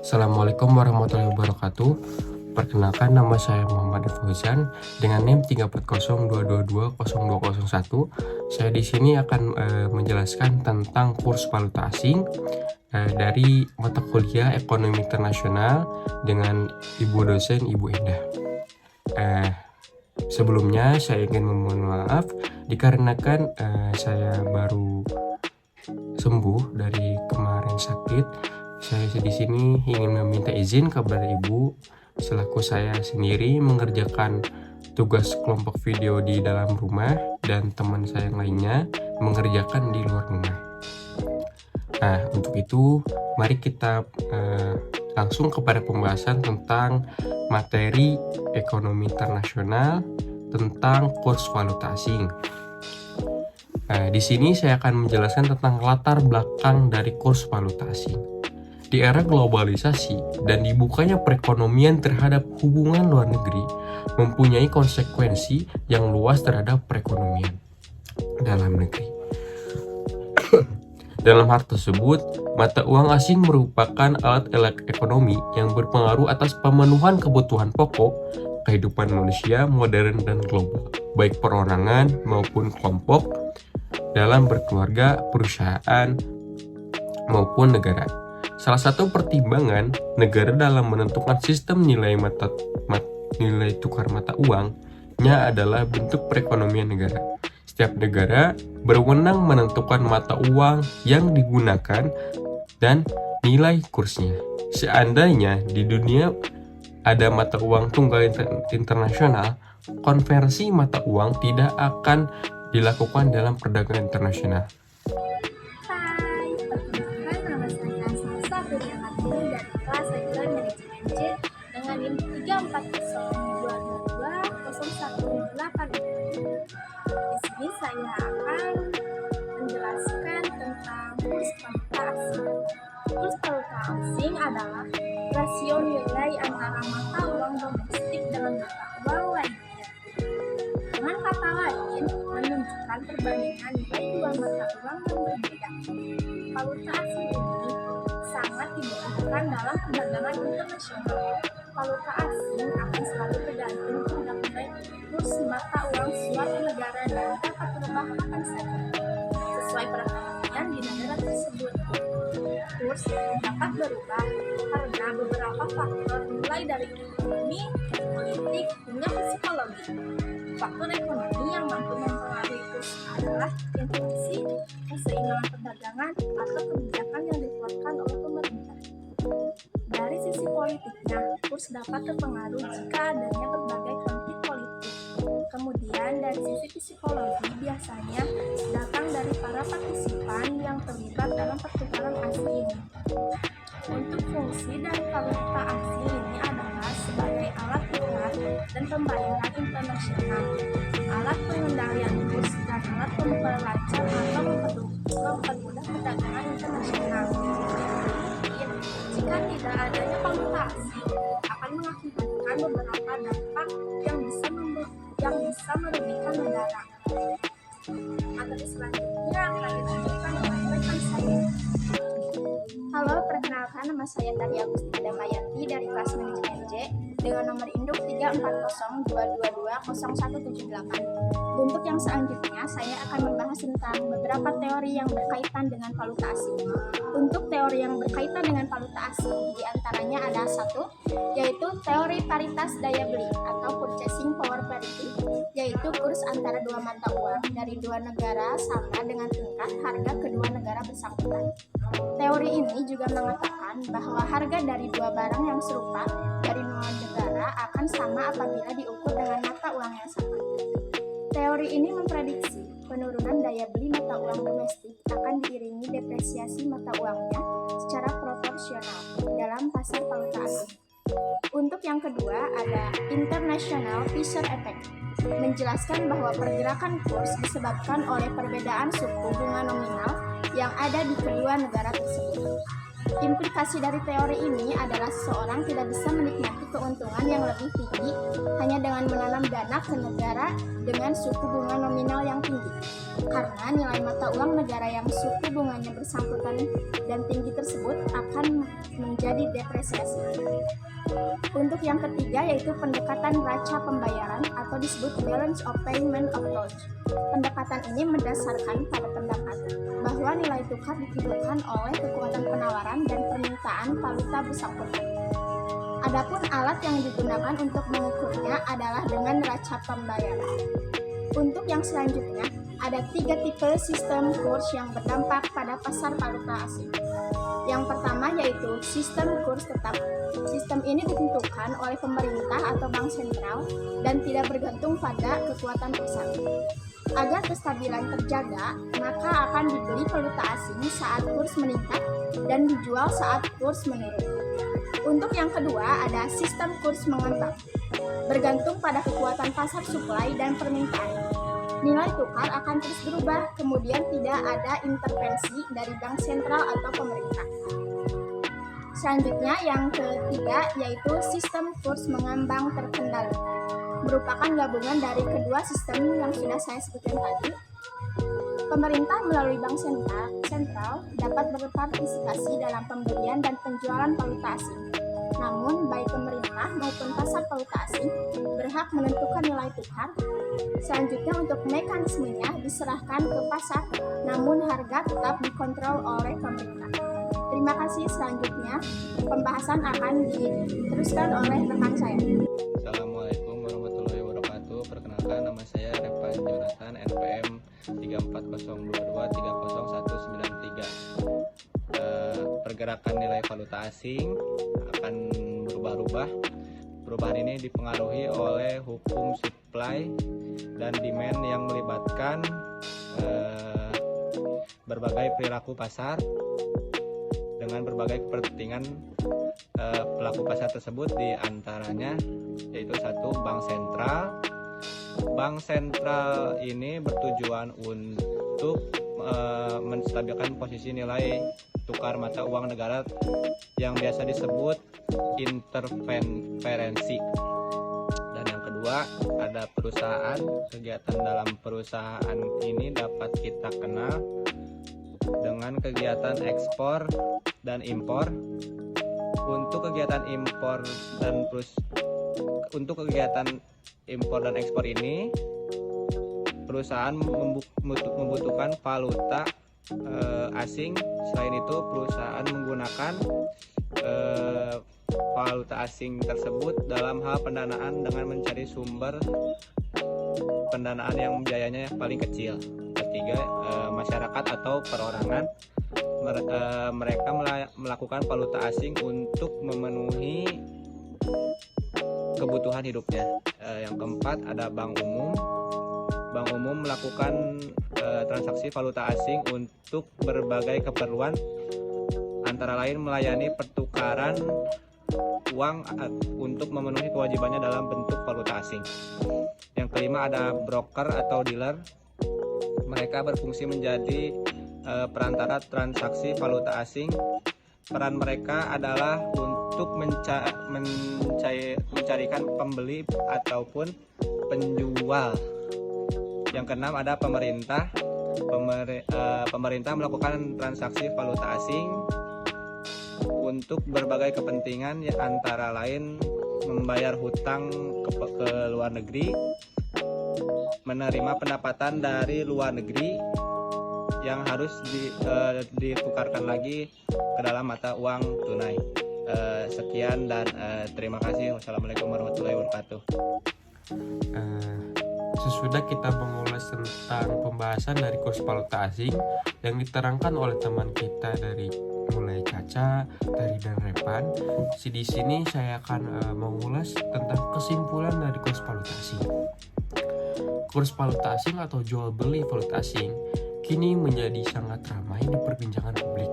Assalamualaikum warahmatullahi wabarakatuh. Perkenalkan, nama saya Muhammad Fauzan dengan NIM 34022220201. Saya di sini akan menjelaskan tentang kurs valuta asing dari mata kuliah Ekonomi Internasional dengan Ibu dosen Ibu Indah. Sebelumnya saya ingin memohon maaf dikarenakan saya baru sembuh dari kemarin sakit. Saya di sini ingin meminta izin kepada Ibu selaku saya sendiri mengerjakan tugas kelompok video di dalam rumah dan teman saya yang lainnya mengerjakan di luar rumah. Nah, untuk itu mari kita langsung kepada pembahasan tentang materi ekonomi internasional tentang kurs valuta asing. Nah, di sini saya akan menjelaskan tentang latar belakang dari kurs valuta asing. Di era globalisasi dan dibukanya perekonomian terhadap hubungan luar negeri mempunyai konsekuensi yang luas terhadap perekonomian dalam negeri. Dalam hal tersebut, mata uang asing merupakan alat ekonomi yang berpengaruh atas pemenuhan kebutuhan pokok kehidupan manusia modern dan global, baik perorangan maupun kelompok, dalam berkeluarga, perusahaan, maupun negara. Salah satu pertimbangan negara dalam menentukan sistem nilai tukar mata uangnya adalah bentuk perekonomian negara. Setiap negara berwenang menentukan mata uang yang digunakan dan nilai kursnya. Seandainya di dunia ada mata uang tunggal internasional, konversi mata uang tidak akan dilakukan dalam perdagangan internasional. Hai, perkenalkan nama saya Salsa Priyanati dari kelas 9 Manajemen C dengan NIM 34022220108. Di sini saya akan menjelaskan tentang kurs valuta asing. Kurs valuta asing adalah rasio nilai antara mata uang domestik dengan mata uang lainnya. Dengan kata lain, menunjukkan perbandingan nilai dua mata uang yang berbeda. Valuta asing ini sangat dibutuhkan dalam perdagangan internasional. Valuta asing akan selalu bergantung terhadap nilai kurs mata uang suatu negara dan dapat berubah kapan saja sesuai perekonomian di negara tersebut. Kurs dapat berubah karena beberapa faktor mulai dari ekonomi, politik, hingga psikologi. Faktor ekonomi yang mampu mempengaruhi kurs adalah inflasi, keseimbangan perdagangan, atau kebijakan yang dikeluarkan oleh pemerintah. Dari sisi politiknya, kurs dapat terpengaruh jika adanya berbagai konflik politik. Kemudian dari sisi psikologi biasanya datang dari para partisipan yang terlibat dalam pertukaran asing ini. Untuk fungsi dari valuta asing ini adalah sebagai alat tukar dan pembayaran internasional, alat pengendalian kurs, dan alat memperlancar atau mempermudah perdagangan internasional. Jika tidak adanya valuta asing, akan mengakibatkan beberapa dampak yang bisa merugikan negara. Materi selanjutnya akan dilanjutkan oleh rekan saya. Halo, perkenalkan nama saya Tari Agustina Damayanti dari kelas manajemen J dengan nomor induk 340222178. Untuk yang selanjutnya, saya akan membahas tentang beberapa teori yang berkaitan dengan valuta asing. Untuk teori yang berkaitan dengan valuta asing, diantaranya ada satu, yaitu teori paritas daya beli atau purchasing power parity, yaitu kurs antara dua mata uang dari dua negara sama dengan tingkat harga kedua negara bersangkutan. Teori ini juga mengatakan bahwa harga dari dua barang yang serupa dari dua negara akan sama apabila diukur dengan mata uang yang sama. Teori ini memprediksi penurunan daya beli mata uang domestik akan diiringi depresiasi mata uangnya secara proporsional dalam pasar valuta asing. Untuk yang kedua ada International Fisher Effect, menjelaskan bahwa pergerakan kurs disebabkan oleh perbedaan suku bunga nominal yang ada di kedua negara tersebut. Implikasi dari teori ini adalah seseorang tidak bisa menikmati keuntungan yang lebih tinggi hanya dengan menanam dana ke negara dengan suku bunga nominal yang tinggi. Karena nilai mata uang negara yang suku bunganya bersangkutan dan tinggi tersebut akan menjadi depresiasi. Untuk yang ketiga yaitu pendekatan raca pembayaran atau disebut balance of payment approach. Pendekatan ini mendasarkan pada pendapat bahwa nilai tukar ditentukan oleh kekuatan penawaran dan permintaan valuta bersangkutan. Adapun alat yang digunakan untuk mengukurnya adalah dengan raca pembayaran. Untuk yang selanjutnya, ada 3 tipe sistem kurs yang berdampak pada pasar valuta asing. Yang pertama yaitu sistem kurs tetap. Sistem ini ditentukan oleh pemerintah atau bank sentral dan tidak bergantung pada kekuatan pasar. Agar kestabilan terjaga, maka akan dibeli valuta asing saat kurs meningkat dan dijual saat kurs menurun. Untuk yang kedua ada sistem kurs mengambang. Bergantung pada kekuatan pasar suplai dan permintaan. Nilai tukar akan terus berubah, kemudian tidak ada intervensi dari bank sentral atau pemerintah. Selanjutnya yang ketiga yaitu sistem kurs mengambang terkendali. Merupakan gabungan dari kedua sistem yang sudah saya sebutkan tadi. Pemerintah melalui bank sentral dapat berpartisipasi dalam pembelian dan penjualan valuta asing. Namun, baik pemerintah maupun pasar valuta asing berhak menentukan nilai tukar. Selanjutnya untuk mekanismenya diserahkan ke pasar, namun harga tetap dikontrol oleh pemerintah. Terima kasih. Selanjutnya, pembahasan akan diteruskan oleh rekan saya. Assalamualaikum warahmatullahi wabarakatuh. Perkenalkan, nama saya Revan Jonathan, NPM 3402230193. Pergerakan nilai valuta asing akan berubah-ubah. Perubahan ini dipengaruhi oleh hukum supply dan demand yang melibatkan berbagai perilaku pasar dengan berbagai kepentingan pelaku pasar tersebut, di antaranya yaitu satu, bank sentral. Bank sentral ini bertujuan untuk menstabilkan posisi nilai tukar mata uang negara yang biasa disebut interferensi. Dan yang kedua, ada perusahaan. Kegiatan dalam perusahaan ini dapat kita kenal dengan kegiatan ekspor dan impor. Untuk kegiatan impor dan ekspor ini, perusahaan membutuhkan valuta asing. Selain itu, perusahaan menggunakan valuta asing tersebut dalam hal pendanaan dengan mencari sumber pendanaan yang biayanya paling kecil. Ketiga, masyarakat atau perorangan. Mereka melakukan valuta asing untuk memenuhi kebutuhan hidupnya. Yang keempat, ada bank umum. Bank umum melakukan transaksi valuta asing untuk berbagai keperluan, antara lain melayani pertukaran uang untuk memenuhi kewajibannya dalam bentuk valuta asing. Yang kelima, ada broker atau dealer. Mereka berfungsi menjadi perantara transaksi valuta asing. Peran mereka adalah untuk mencarikan pembeli ataupun penjual. Yang keenam, ada pemerintah. Pemerintah melakukan transaksi valuta asing untuk berbagai kepentingan, antara lain membayar hutang ke luar negeri, menerima pendapatan dari luar negeri yang harus ditukarkan lagi ke dalam mata uang tunai. Sekian dan terima kasih. Wassalamualaikum warahmatullahi wabarakatuh. Sesudah kita mengulas tentang pembahasan dari kurs valuta asing yang diterangkan oleh teman kita dari mulai Caca, Tari dan Revan, di sini saya akan mengulas tentang kesimpulan dari kurs valuta asing. Kurs valuta asing atau jual beli valuta asing kini menjadi sangat ramai di perbincangan publik.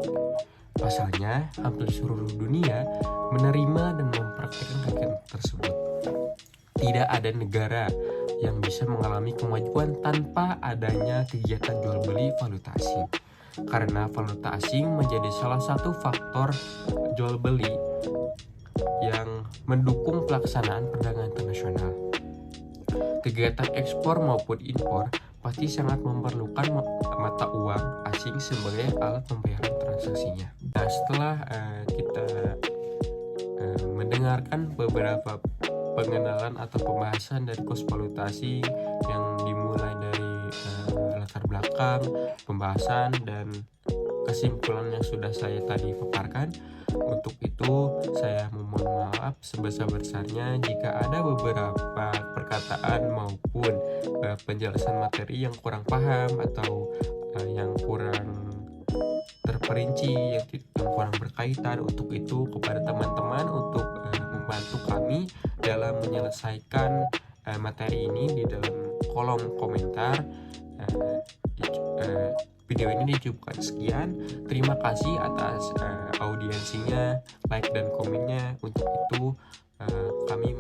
Pasalnya, hampir seluruh dunia menerima dan mempraktikkan kegiatan tersebut. Tidak ada negara yang bisa mengalami kemajuan tanpa adanya kegiatan jual beli valuta asing. karena valuta asing menjadi salah satu faktor jual beli yang mendukung pelaksanaan perdagangan internasional. Kegiatan ekspor maupun impor pasti sangat memerlukan mata uang asing sebagai alat pembayaran transaksinya. Nah, setelah kita mendengarkan beberapa pengenalan atau pembahasan dari kurs valuta asing yang dimulai dari latar belakang, pembahasan, dan kesimpulan yang sudah saya tadi paparkan. Untuk itu saya memohon maaf sebesar-besarnya jika ada beberapa perkataan maupun penjelasan materi yang kurang paham atau yang kurang terperinci, yang kurang berkaitan. Untuk itu kepada teman-teman untuk membantu kami dalam menyelesaikan materi ini di dalam kolom komentar. Video ini dicukupkan sekian. Terima kasih atas audiensinya, like dan komennya. Untuk itu kami